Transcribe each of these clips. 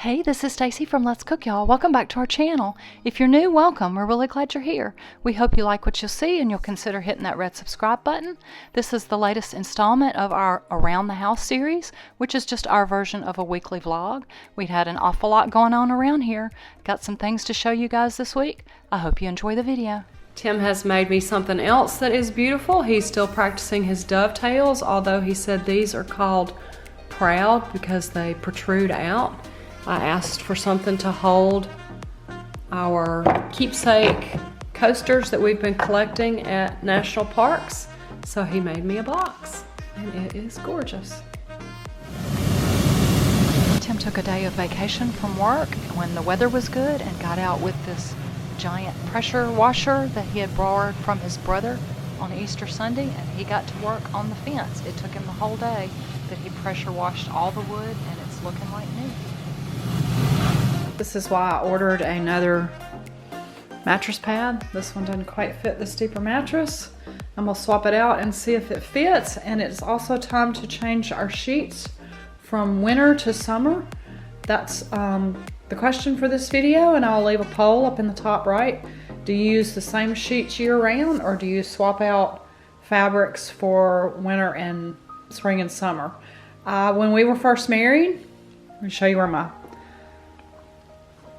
Hey, this is Stacy from Let's Cook, y'all. Welcome back to our channel. If you're new, welcome. We're really glad you're here. We hope you like what you'll see and you'll consider hitting that red subscribe button. This is the latest installment of our Around the House series, which is just our version of a weekly vlog. We've had an awful lot going on around here. Got some things to show you guys this week. I hope you enjoy the video. Tim has made me something else that is beautiful. He's still practicing his dovetails, although he said these are called proud because they protrude out. I asked for something to hold our keepsake coasters that we've been collecting at national parks. So he made me a box and it is gorgeous. Tim took a day of vacation from work when the weather was good and got out with this giant pressure washer that he had borrowed from his brother on Easter Sunday, and he got to work on the fence. It took him the whole day, but he pressure washed all the wood and it's looking like new. This is why I ordered another mattress pad. This one doesn't quite fit the steeper mattress. I'm gonna swap it out and see if it fits. And it's also time to change our sheets from winter to summer. That's the question for this video, and I'll leave a poll up in the top right. Do you use the same sheets year round, or do you swap out fabrics for winter and spring and summer? When we were first married, let me show you where my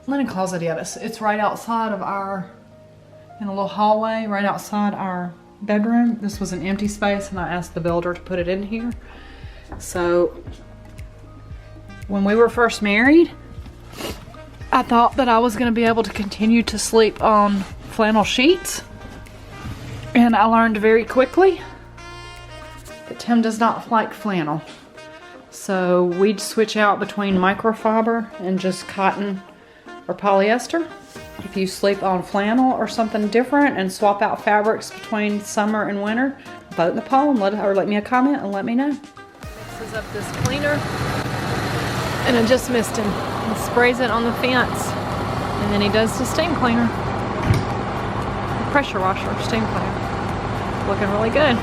linen closet is. It's right outside of in a little hallway, right outside our bedroom. This was an empty space and I asked the builder to put it in here. So when we were first married, I thought that I was gonna be able to continue to sleep on flannel sheets. And I learned very quickly that Tim does not like flannel. So we'd switch out between microfiber and just cotton or polyester. If you sleep on flannel or something different and swap out fabrics between summer and winter, vote in the poll and let me a comment and let me know. Mixes up this cleaner and I just missed him. He sprays it on the fence and then he does the steam cleaner. The pressure washer, steam cleaner. Looking really good.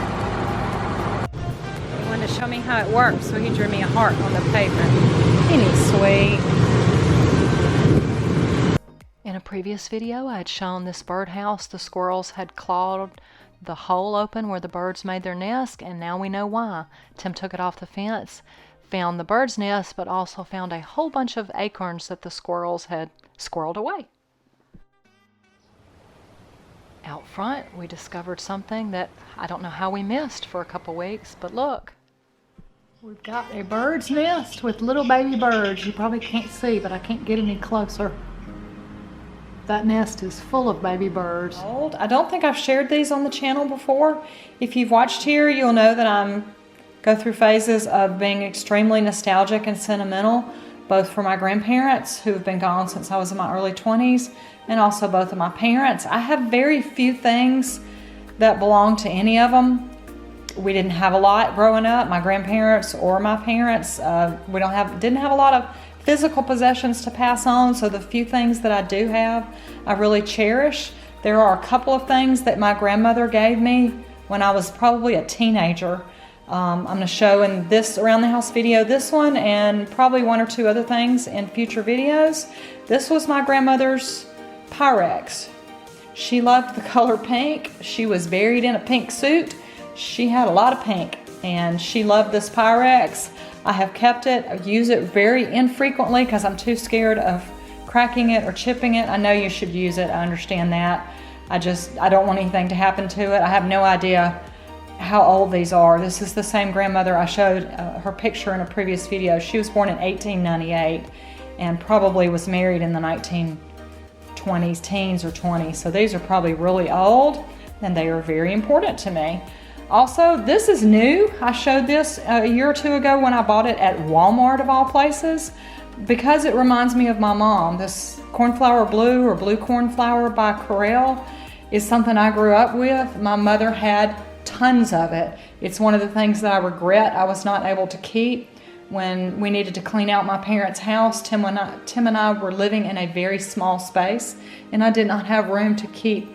He wanted to show me how it works, so he drew me a heart on the pavement. Ain't he sweet? In a previous video, I had shown this birdhouse. The squirrels had clawed the hole open where the birds made their nest, and now we know why. Tim took it off the fence, found the bird's nest, but also found a whole bunch of acorns that the squirrels had squirreled away. Out front, we discovered something that I don't know how we missed for a couple weeks, but look. We've got a bird's nest with little baby birds. You probably can't see, but I can't get any closer. That nest is full of baby birds. I don't think I've shared these on the channel before. If you've watched here, you'll know that I go through phases of being extremely nostalgic and sentimental, both for my grandparents who have been gone since I was in my early 20s, and also both of my parents. I have very few things that belong to any of them. We didn't have a lot growing up, my grandparents or my parents. We didn't have a lot of physical possessions to pass on, so the few things that I do have, I really cherish. There are a couple of things that my grandmother gave me when I was probably a teenager. I'm going to show in this Around the House video this one and probably one or two other things in future videos. This was my grandmother's Pyrex. She loved the color pink. She was buried in a pink suit. She had a lot of pink and she loved this Pyrex. I have kept it. I use it very infrequently because I'm too scared of cracking it or chipping it. I know you should use it. I understand that. I don't want anything to happen to it. I have no idea how old these are. This is the same grandmother I showed her picture in a previous video. She was born in 1898 and probably was married in the 1920s, teens or 20s. So these are probably really old and they are very important to me. Also, this is new. I showed this a year or two ago when I bought it at Walmart of all places because it reminds me of my mom. This cornflower blue or blue cornflower by Corel is something I grew up with. My mother had tons of it. It's one of the things that I regret I was not able to keep when we needed to clean out my parents' house. Tim and I were living in a very small space and I did not have room to keep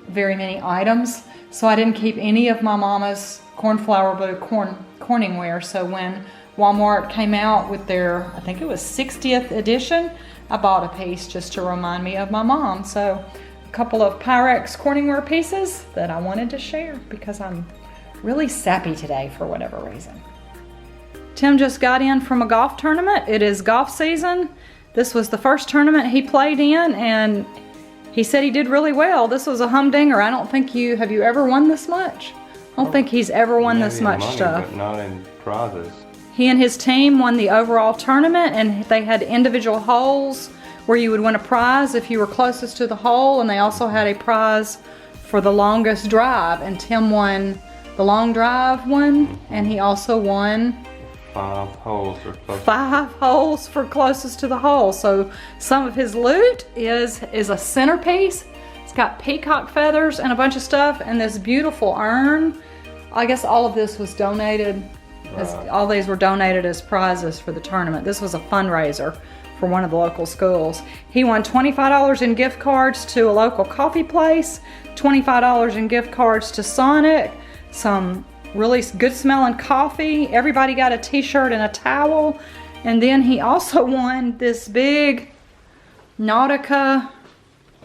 very many items. So I didn't keep any of my mama's cornflower blue corningware. So when Walmart came out with their, I think it was 60th edition. I bought a piece just to remind me of my mom. So a couple of Pyrex Corningware pieces that I wanted to share because I'm really sappy today for whatever reason. Tim just got in from a golf tournament. It is golf season. This was the first tournament he played in, and he said he did really well. This was a humdinger. I don't think have you ever won this much? I don't think he's ever won this much money, stuff. But not in prizes. He and his team won the overall tournament, and they had individual holes where you would win a prize if you were closest to the hole, and they also had a prize for the longest drive, and Tim won the long drive one, and he also won 5 holes for closest. 5 holes for closest to the hole. So some of his loot is a centerpiece. It's got peacock feathers and a bunch of stuff, and this beautiful urn. I guess all of this was donated. All these were donated as prizes for the tournament. This was a fundraiser for one of the local schools. He won $25 in gift cards to a local coffee place, $25 in gift cards to Sonic, some really good smelling coffee. Everybody got a t-shirt and a towel. And then he also won this big Nautica,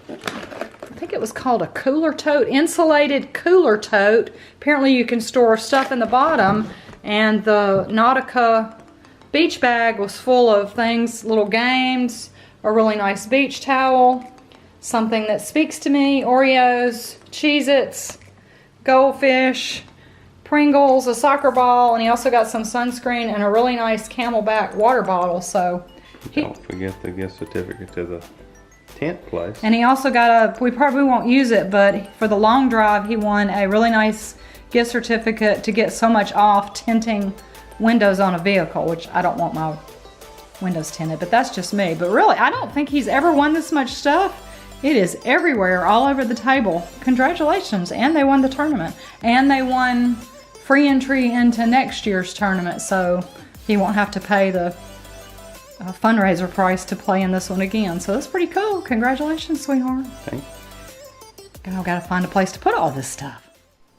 I think it was called a cooler tote, insulated cooler tote. Apparently you can store stuff in the bottom, and the Nautica beach bag was full of things, little games, a really nice beach towel, something that speaks to me, Oreos, Cheez-Its, goldfish, Pringles, a soccer ball, and he also got some sunscreen and a really nice Camelback water bottle. So don't forget the gift certificate to the tent place. And he also got we probably won't use it, but for the long drive he won a really nice gift certificate to get so much off tinting windows on a vehicle, which I don't want my windows tinted, but that's just me. But really, I don't think he's ever won this much stuff. It is everywhere, all over the table. Congratulations. And they won the tournament. And they won free entry into next year's tournament, so he won't have to pay the fundraiser price to play in this one again. So that's pretty cool. Congratulations, sweetheart. Thanks. I've got to find a place to put all this stuff.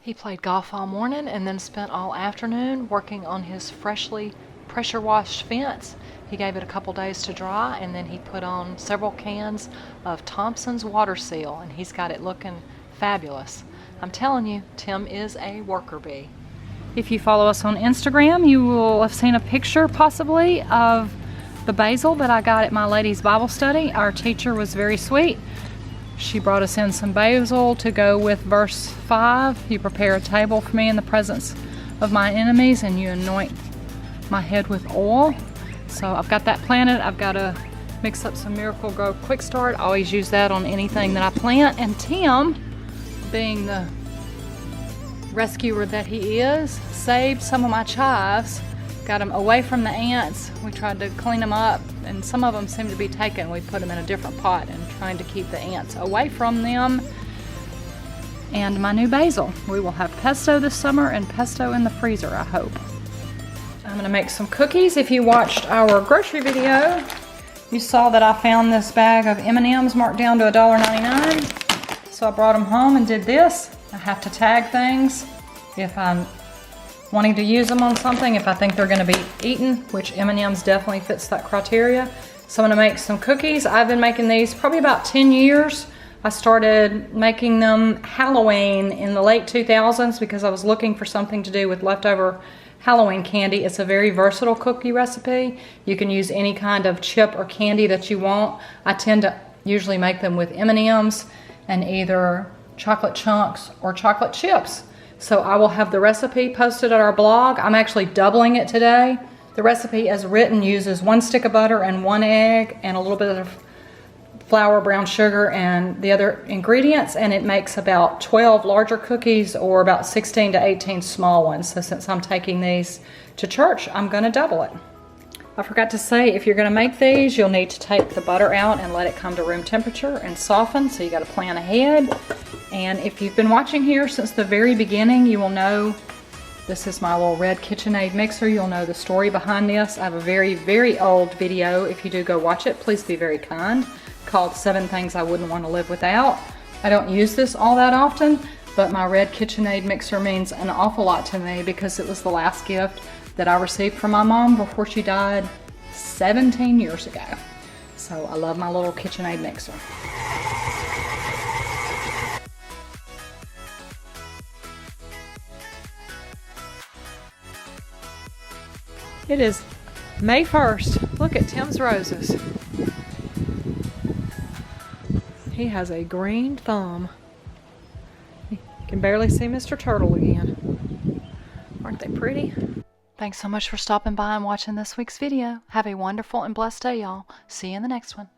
He played golf all morning and then spent all afternoon working on his freshly pressure washed fence. He gave it a couple days to dry, and then he put on several cans of Thompson's water seal, and he's got it looking fabulous. I'm telling you, Tim is a worker bee. If you follow us on Instagram, you will have seen a picture possibly of the basil that I got at my ladies' Bible study. Our teacher was very sweet. She brought us in some basil to go with verse 5. You prepare a table for me in the presence of my enemies, and you anoint my head with oil. So I've got that planted. I've got to mix up some Miracle-Gro Quick Start. I always use that on anything that I plant. And Tim, being the rescuer that he is, saved some of my chives, got them away from the ants. We tried to clean them up, and some of them seem to be taken. We put them in a different pot and trying to keep the ants away from them. And my new basil. We will have pesto this summer and pesto in the freezer, I hope. I'm gonna make some cookies. If you watched our grocery video, you saw that I found this bag of M&Ms marked down to $1.99. So I brought them home and did this. I have to tag things if I'm wanting to use them on something, if I think they're gonna be eaten, which M&Ms definitely fits that criteria. So I'm gonna make some cookies. I've been making these probably about 10 years. I started making them Halloween in the late 2000s because I was looking for something to do with leftover Halloween candy. It's a very versatile cookie recipe. You can use any kind of chip or candy that you want. I tend to usually make them with M&Ms and either chocolate chunks or chocolate chips. So I will have the recipe posted at our blog. I'm actually doubling it today. The recipe as written uses 1 stick of butter and 1 egg and a little bit of flour, brown sugar, and the other ingredients, and it makes about 12 larger cookies or about 16 to 18 small ones. So since I'm taking these to church, I'm gonna double it. I forgot to say, if you're gonna make these, you'll need to take the butter out and let it come to room temperature and soften, so you gotta plan ahead. And if you've been watching here since the very beginning, you will know this is my little red KitchenAid mixer. You'll know the story behind this. I have a very, very old video. If you do go watch it, please be very kind, called 7 Things I Wouldn't Want to Live Without. I don't use this all that often, but my red KitchenAid mixer means an awful lot to me because it was the last gift that I received from my mom before she died 17 years ago. So I love my little KitchenAid mixer. It is May 1st. Look at Tim's roses. He has a green thumb. You can barely see Mr. Turtle again. Aren't they pretty? Thanks so much for stopping by and watching this week's video. Have a wonderful and blessed day, y'all. See you in the next one.